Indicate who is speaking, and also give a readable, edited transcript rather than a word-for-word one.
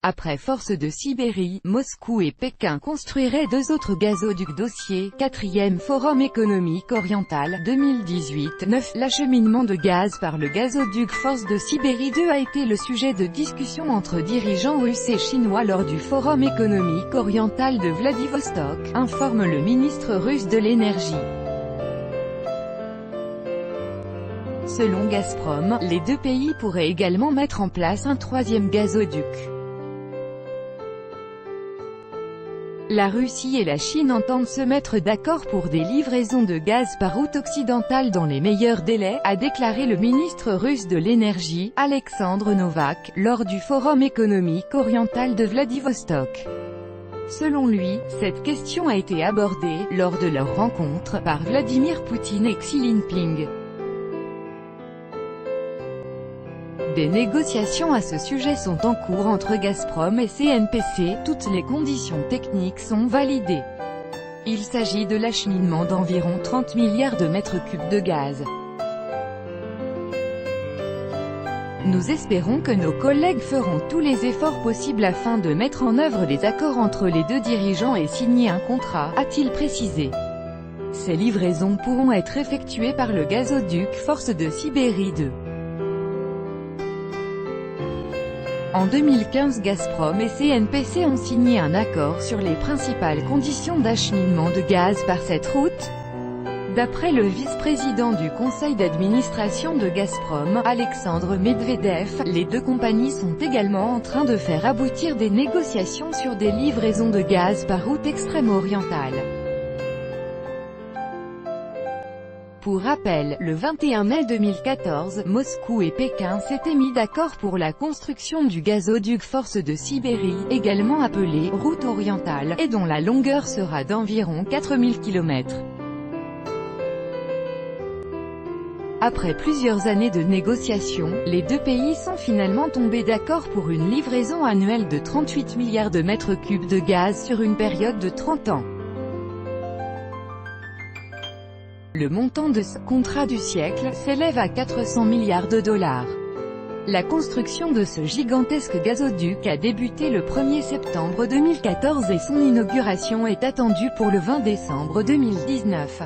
Speaker 1: Après force de Sibérie, Moscou et Pékin construiraient deux autres gazoducs. Dossier, 4e Forum économique oriental, 2018-9. L'acheminement de gaz par le gazoduc Force de Sibérie 2 a été le sujet de discussions entre dirigeants russes et chinois lors du Forum économique oriental de Vladivostok, informe le ministre russe de l'énergie. Selon Gazprom, les deux pays pourraient également mettre en place un troisième gazoduc. La Russie et la Chine entendent se mettre d'accord pour des livraisons de gaz par route occidentale dans les meilleurs délais, a déclaré le ministre russe de l'énergie, Alexandre Novak, lors du Forum économique oriental de Vladivostok. Selon lui, cette question a été abordée, lors de leur rencontre, par Vladimir Poutine et Xi Jinping. Des négociations à ce sujet sont en cours entre Gazprom et CNPC, toutes les conditions techniques sont validées. Il s'agit de l'acheminement d'environ 30 milliards de mètres cubes de gaz. Nous espérons que nos collègues feront tous les efforts possibles afin de mettre en œuvre les accords entre les deux dirigeants et signer un contrat, a-t-il précisé. Ces livraisons pourront être effectuées par le gazoduc Force de Sibérie 2. En 2015, Gazprom et CNPC ont signé un accord sur les principales conditions d'acheminement de gaz par cette route. D'après le vice-président du conseil d'administration de Gazprom, Alexandre Medvedev, les deux compagnies sont également en train de faire aboutir des négociations sur des livraisons de gaz par route extrême-orientale. Pour rappel, le 21 mai 2014, Moscou et Pékin s'étaient mis d'accord pour la construction du gazoduc Force de Sibérie, également appelé « route orientale », et dont la longueur sera d'environ 4000 km. Après plusieurs années de négociations, les deux pays sont finalement tombés d'accord pour une livraison annuelle de 38 milliards de mètres cubes de gaz sur une période de 30 ans. Le montant de ce « contrat du siècle » s'élève à 400 milliards de dollars. La construction de ce gigantesque gazoduc a débuté le 1er septembre 2014 et son inauguration est attendue pour le 20 décembre 2019.